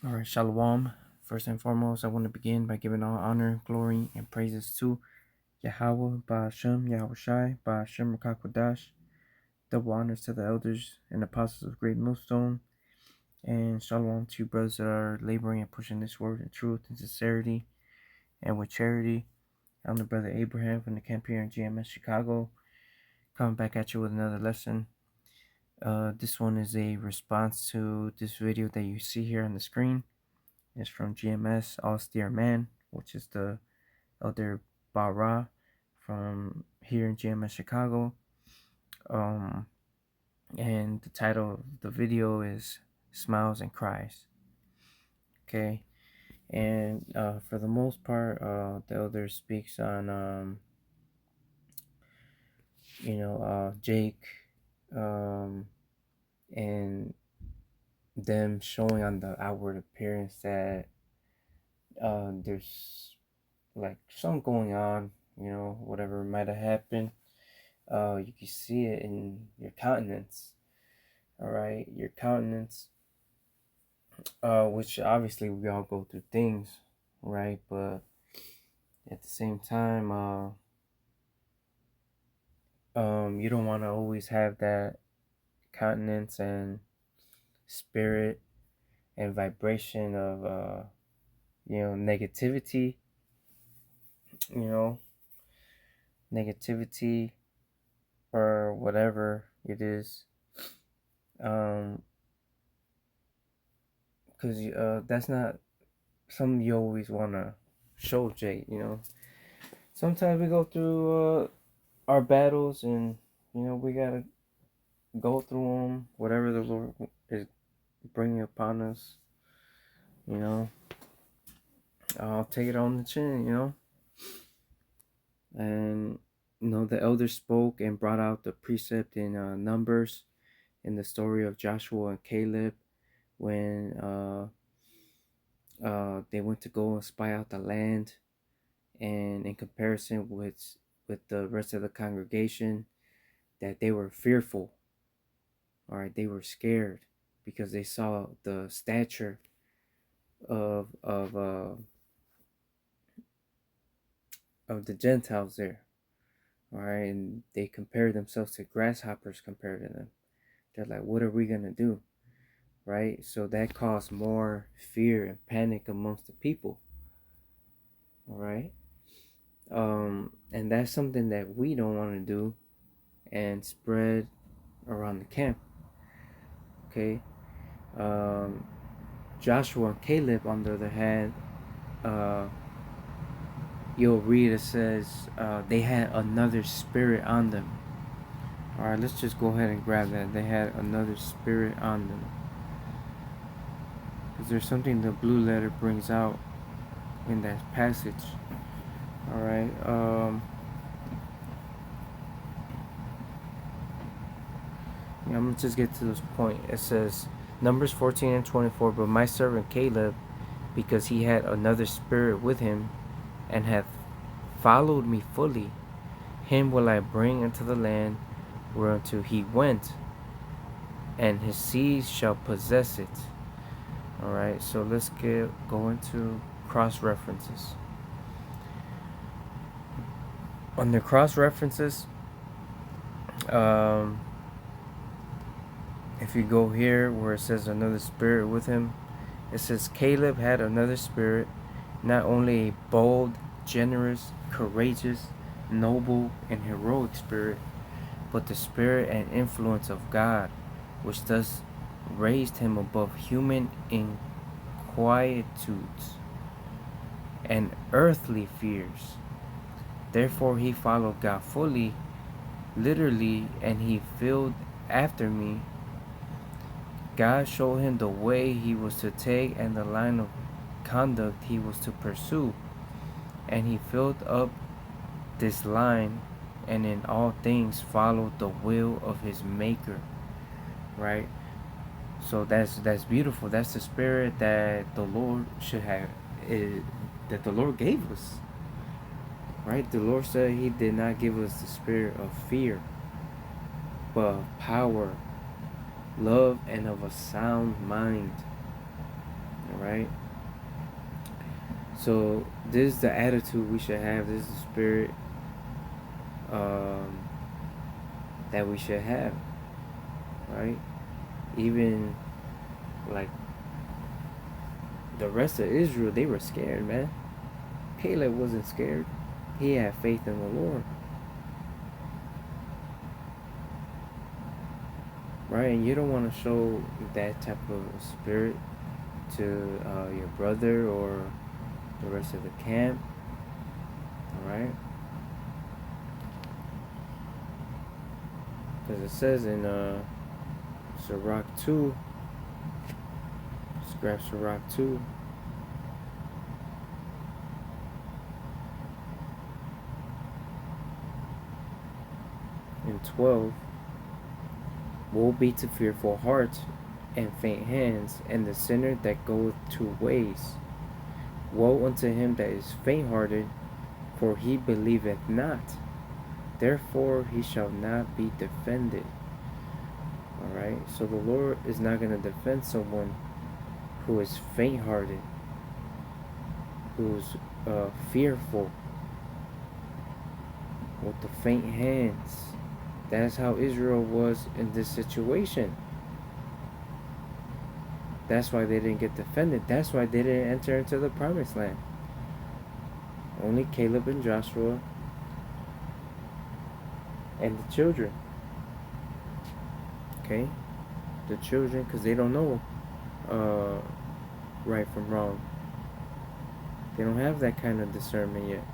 All right, Shalom. First and foremost, I want to begin by giving all honor, glory, and praises to Yahweh, Ba'ashem, Yahushai, Ba'ashem, Rakakwadash. Double honors to the elders and apostles of Great Millstone. And Shalom to you brothers that are laboring and pushing this word in truth and sincerity and with charity. I'm the brother Abraham from the camp here in GMS Chicago, coming back at you with another lesson. This one is a response to this video that you see here on the screen. It's from GMS Austere Man, which is the Elder Bara from here in GMS Chicago. And the title of the video is Smiles and Cries. Okay, and for the most part, the Elder speaks on Jake, and them showing on the outward appearance that there's like something going on, whatever might have happened. You can see it in your countenance. All right, your countenance, which obviously we all go through things, right? But at the same time, you don't want to always have that countenance and spirit and vibration of negativity, you know, negativity or whatever it is, because that's not something you always want to show, Jay. Sometimes we go through our battles, and we gotta go through them, whatever the Lord is bringing upon us. I'll take it on the chin. And the elders spoke and brought out the precept in Numbers, in the story of Joshua and Caleb, when they went to go and spy out the land, and in comparison with the rest of the congregation, that they were fearful. All right, they were scared because they saw the stature of the Gentiles there. All right, and they compared themselves to grasshoppers compared to them. They're like, what are we gonna do? Right? So that caused more fear and panic amongst the people. All right. And that's something that we don't want to do and spread around the camp. Okay. Joshua and Caleb, on the other hand, you'll read it says they had another spirit on them. All right, let's just go ahead and grab that. They had another spirit on them, because there's something the blue letter brings out in that passage. All right. I'm gonna just get to this point. It says Numbers 14 and 24. But my servant Caleb, because he had another spirit with him, and hath followed me fully, him will I bring into the land whereunto he went, and his seed shall possess it. All right. So let's go into cross references. Under cross references, if you go here where it says another spirit with him, it says Caleb had another spirit, not only a bold, generous, courageous, noble, and heroic spirit, but the spirit and influence of God, which thus raised him above human inquietudes and earthly fears. Therefore he followed God fully, literally, and he filled after me. God showed him the way he was to take and the line of conduct he was to pursue, and he filled up this line, and in all things followed the will of his maker. Right? So that's beautiful. That's the spirit that the Lord should have, that the Lord gave us. Right? The Lord said he did not give us the spirit of fear, but of power, love, and of a sound mind. All right. So this is the attitude we should have. This is the spirit um, that we should have, right? Even like the rest of Israel, they were scared, man. Caleb wasn't scared. He had faith in the Lord, right? And you don't want to show that type of spirit to your brother or the rest of the camp, all right? Because it says in Sirach 2, let's grab Sirach 2, and 12. Woe be to fearful heart and faint hands, and the sinner that goeth two ways. Woe unto him that is faint hearted, for he believeth not. Therefore he shall not be defended. Alright, so the Lord is not going to defend someone who is faint hearted, who's fearful, with the faint hands. That's how Israel was in this situation. That's why they didn't get defended. That's why they didn't enter into the promised land. Only Caleb and Joshua and the children. Okay? The children, because they don't know right from wrong. They don't have that kind of discernment yet.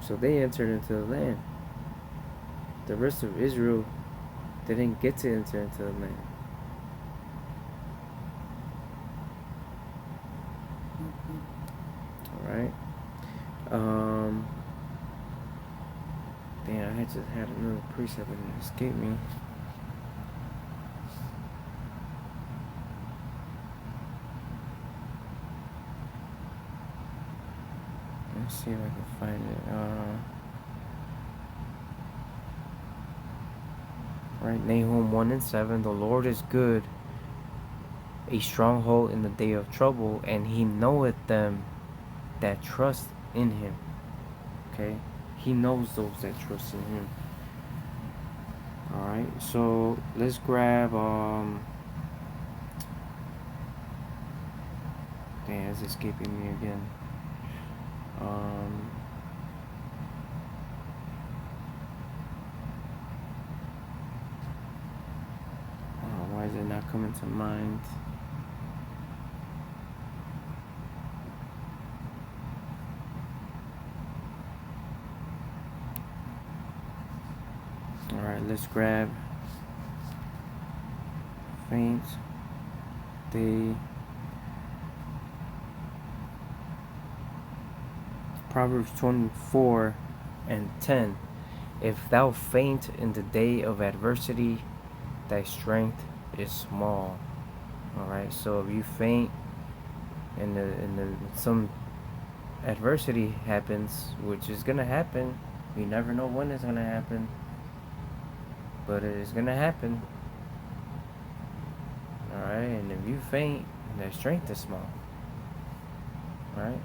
So they entered into the land. The rest of Israel didn't get to enter into the land. Alright? Damn, I just had another precept and it escaped me. Let's see if I can find it. Right, Nahum 1 and 7. The Lord is good, a stronghold in the day of trouble, and he knoweth them that trust in him. Okay? He knows those that trust in him. Alright, so let's grab dang, it's escaping me again. Why is it not coming to mind? Alright, let's grab faint. They Proverbs 24 and 10. If thou faint in the day of adversity, thy strength is small. Alright, so if you faint and some adversity happens, which is gonna happen, you never know when it's gonna happen, but it is gonna happen. Alright, and if you faint, thy strength is small. Alright.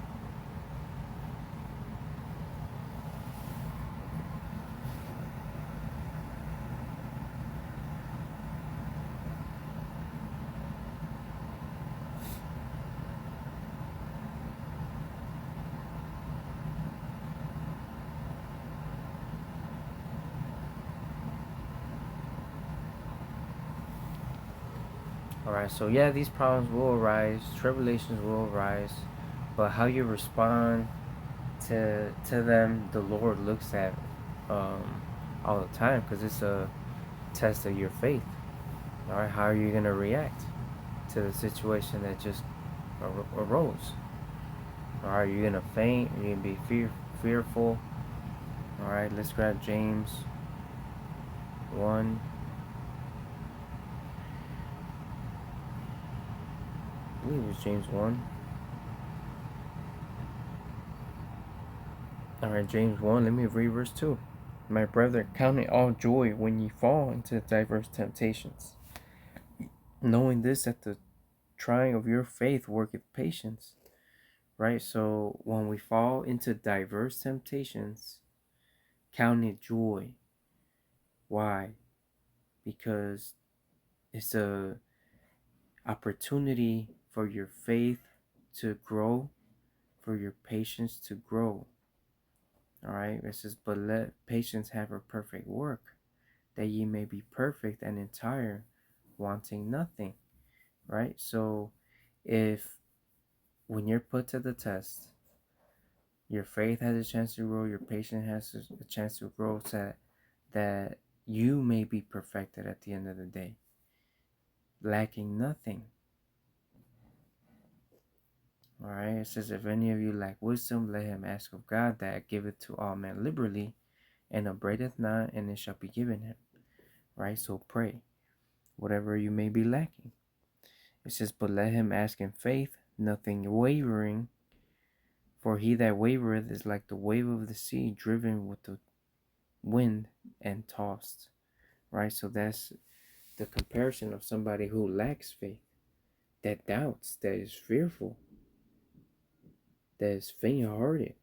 Alright, so yeah, these problems will arise, tribulations will arise, but how you respond to them, the Lord looks at all the time, because it's a test of your faith. Alright, how are you going to react to the situation that just arose? Are you going to faint? Are you going to be fearful? Alright, let's grab James 1. I believe it was James 1. Alright, James 1, let me read verse 2. My brother, count it all joy when ye fall into diverse temptations, knowing this, that the trying of your faith worketh patience, right? So when we fall into diverse temptations, count it joy. Why? Because it's a opportunity for your faith to grow, for your patience to grow. All right, it says, but let patience have her perfect work, that ye may be perfect and entire, wanting nothing. Right? So if when you're put to the test, your faith has a chance to grow, your patience has a chance to grow, so that you may be perfected at the end of the day, lacking nothing. All right, it says, if any of you lack wisdom, let him ask of God, that giveth to all men liberally, and upbraideth not, and it shall be given him. Right? So pray, whatever you may be lacking. It says, but let him ask in faith, nothing wavering, for he that wavereth is like the wave of the sea, driven with the wind and tossed. Right? So that's the comparison of somebody who lacks faith, that doubts, that is fearful, that is faint hearted.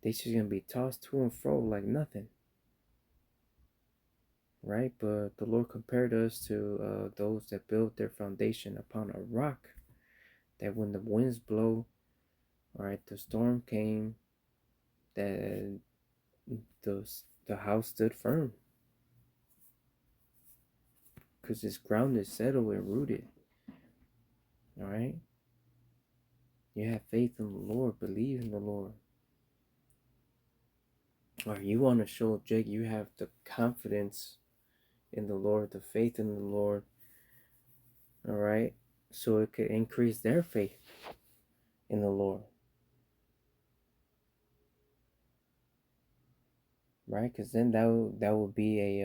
They just gonna be tossed to and fro like nothing. Right? But the Lord compared us to those that build their foundation upon a rock, that when the winds blow, right, the storm came, that the house stood firm because it's grounded, settled, and rooted. All right, you have faith in the Lord, believe in the Lord. Or you want to show Jake you have the confidence in the Lord, the faith in the Lord. All right, so it could increase their faith in the Lord. Right, because then that would be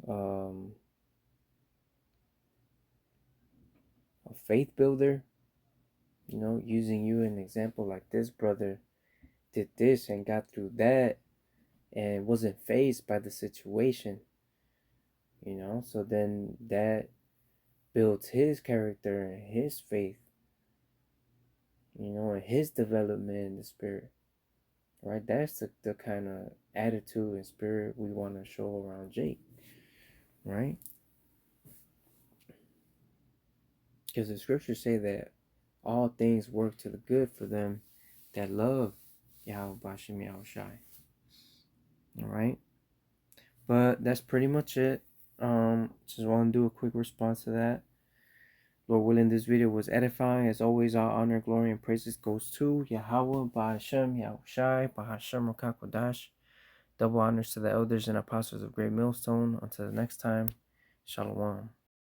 um, a faith builder. You know, using you an example, like this brother did this and got through that and wasn't fazed by the situation. You know, so then that builds his character and his faith. You know, and his development in the spirit. Right, that's the kind of attitude and spirit we want to show around Jake. Right, because the scriptures say that all things work to the good for them that love Yahweh Bashim Yahushai. All right, but that's pretty much it. Just want to do a quick response to that. Lord willing, this video was edifying. As always, all honor, glory, and praises goes to Yahweh Ba'ashem Yahushai Ba'ashem Rakakwadash. Double honors to the elders and apostles of Great Millstone. Until the next time, Shalom.